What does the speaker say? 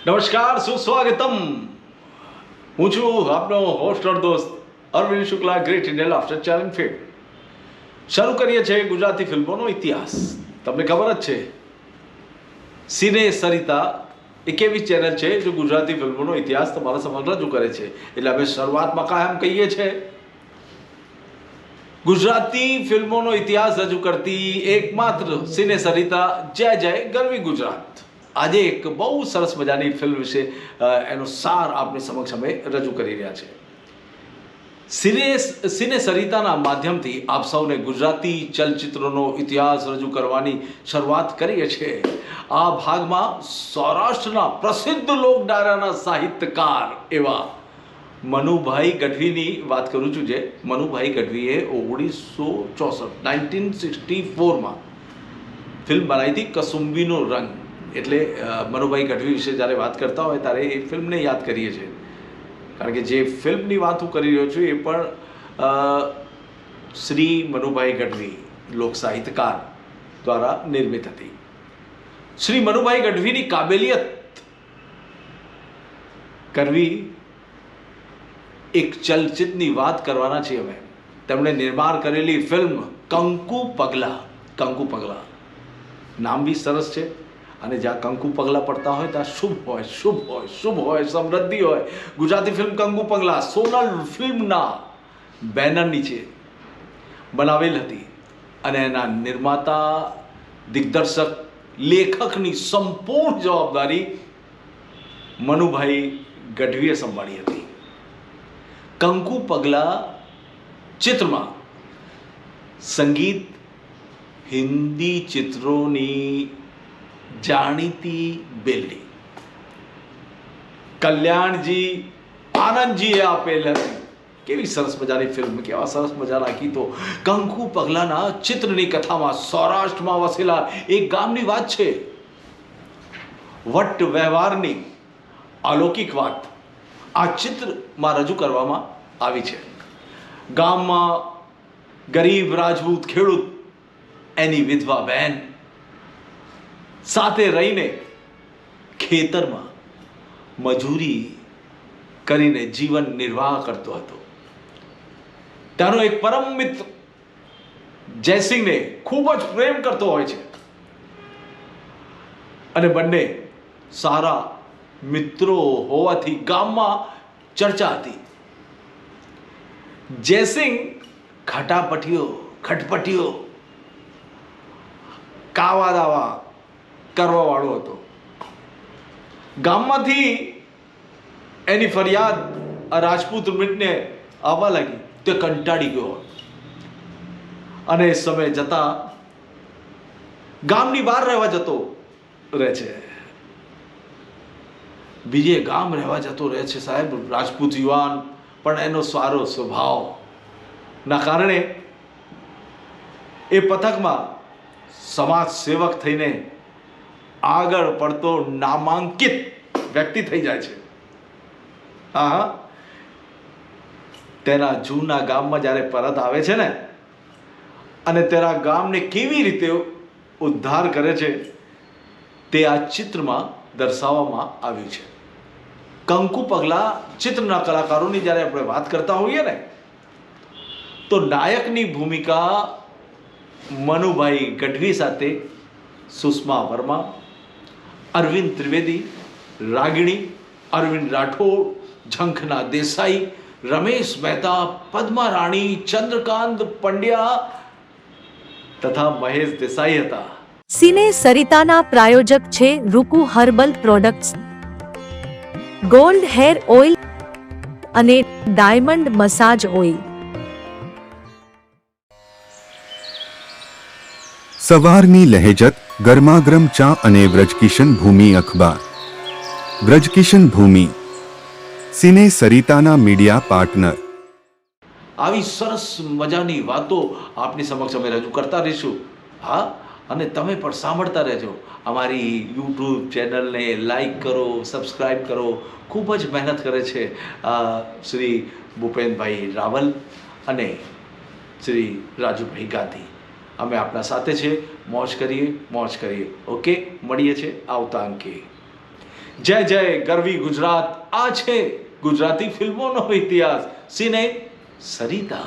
નમસ્કાર, સુસ્વાગતમ. હું છું આપનો હોસ્ટ ઓર દોસ્ત Arvind Shukla, great Indian laughter challenge film. શરૂ કરીએ છીએ ગુજરાતી ફિલ્મોનો ઇતિહાસ. તમને ખબર જ છે, સિને સરિતા એક એવી ચેનલ છે જો ગુજરાતી ફિલ્મોનો ઇતિહાસ તમારા સમક્ષ રજૂ કરે છે. એટલે અમે શરૂઆતમાં કાયમ કહીએ છીએ, ગુજરાતી ફિલ્મોનો ઇતિહાસ રજૂ કરતી એકમાત્ર સિને સરિતા જય જય ગરવી ગુજરાત. આજે એક બહુ સરસ મજાની ફિલ્મ વિશે એનો સાર આપની સમક્ષ અમે રજૂ કરી રહ્યા છે. સિને સરિતાના માધ્યમથી આપ સૌને ગુજરાતી ચલચિત્રનો ઇતિહાસ રજૂ કરવાની શરૂઆત કરીએ છીએ. આ ભાગમાં સૌરાષ્ટ્રના પ્રસિદ્ધ લોક ડાયરાના સાહિત્યકાર એવા મનુભાઈ ગઢવીની વાત કરું છું. જે મનુભાઈ ગઢવીએ 1964 ફિલ્મ બનાવી હતી કસુંબીનો રંગ. એટલે મનુભાઈ ગઢવી વિશે જ્યારે વાત કરતા હોય ત્યારે એ ફિલ્મને યાદ કરીએ છીએ, કારણ કે જે ફિલ્મની વાત હું કરી રહ્યો છું એ પણ શ્રી મનુભાઈ ગઢવી લોક સાહિત્યકાર દ્વારા નિર્મિત હતી. શ્રી મનુભાઈ ગઢવીની કાબેલિયત કરવી એક ચલચિત્રની વાત કરવાના છીએ અમે. તેમણે નિર્માણ કરેલી ફિલ્મ કંકુ પગલા. કંકુ પગલા નામ બી સરસ છે, અને જ્યાં કંકુ પગલા પડતા હોય ત્યાં શુભ હોય, શુભ હોય, શુભ હોય, સમૃદ્ધિ હોય. ગુજરાતી ફિલ્મ કંકુ પગલા સોનલ ફિલ્મના બેનર નીચે બનાવેલ હતી, અને એના નિર્માતા, દિગ્દર્શક, લેખકની સંપૂર્ણ જવાબદારી મનુભાઈ ગઢવીએ સંભાળી હતી. કંકુ પગલા ચિત્રમાં સંગીત હિન્દી ચિત્રોની જાણીતી બેલડી કલ્યાણજી આનંદજીએ આપેલ હતી. કેવી સરસ મજાની ફિલ્મ, કેવા સરસ મજાના ગીતો. કંકુ પગલાના ચિત્રની કથામાં સૌરાષ્ટ્રમાં વસેલા એક ગામની વાત છે. વટ વ્યવહારની અલૌકિક વાત આ ચિત્રમાં રજૂ કરવામાં આવી છે. ગામમાં ગરીબ રાજપૂત ખેડૂત, એની વિધવા બહેન સાથે રહીને ખેતરમાં મજૂરી કરીને જીવન નિર્વાહ કરતો હતો. ત્યાંનો એક પરમ મિત્ર જયસિંહને ખૂબ જ પ્રેમ કરતો હોય છે, અને બંને સારા મિત્રો હોવાથી ગામમાં ચર્ચા હતી. જયસિંહ ખટપટીઓ કાવા દાવા કરવા વાળો હતો. ગામમાંથી એની ફરિયાદ રાજપૂત મિત્રને આવવા લાગી. તે કંટાળી ગયો, અને એ સમય જતા ગામની બહાર રહેવા જતો રહે છે. બીજે ગામ રહેવા જતો રહે છે. સાહેબ, રાજપૂત યુવાન, પણ એનો સારો સ્વભાવ ના કારણે એ પથકમાં સમાજ સેવક થઈને આગળ પડતો નામાંકિત વ્યક્તિ થઈ જાય છે. હા, તેના જૂના ગામમાં જ્યારે પરત આવે છે ને, અને તેના ગામને કેવી રીતે ઉદ્ધાર કરે છે તે આ ચિત્રમાં દર્શાવવામાં આવ્યું છે. કંકુ પગલા ચિત્રના કલાકારોની જ્યારે આપણે વાત કરતા હોઈએ ને, તો નાયકની ભૂમિકા મનુભાઈ ગઢવી સાથે સુષ્મા વર્મા, અરવિંદ ત્રિવેદી, રાગિણી, અરવિંદ રાઠોડ, ઝંખના દેસાઈ, રમેશ મહેતા, પદ્મા રાણી, ચંદ્રકાંત પંડ્યા તથા મહેશ દેસાઈ હતા. સિને સરિતાના પ્રાયોજક છે Ruku herbal products, gold hair oil અને ડાયમંડ મસાજ ઓઇલ. સવારની લહેજત, ગરમાગરમ ચા અને વ્રજકિશન ભૂમિ અખબાર. વ્રજકિશન ભૂમિ સિને સરિતાના મીડિયા પાર્ટનર. આવી સરસ મજાની વાતો આપની સમક્ષ અમે રજૂ કરતા રહીશું. હા, અને તમે પણ સાંભળતા રહેજો. અમારી યુટ્યુબ ચેનલને લાઈક કરો, સબસ્ક્રાઈબ કરો. ખૂબ જ મહેનત કરે છે શ્રી ભૂપેનભાઈ રાવલ અને શ્રી રાજુભાઈ ગાંધી. અમે આપણા સાથે છે. મોજ કરીએ. ઓકે, મળીએ છીએ આવતા અંકે. જય જય ગરવી ગુજરાત, આ છે ગુજરાતી ફિલ્મોનો ઇતિહાસ. સિને સરિતા.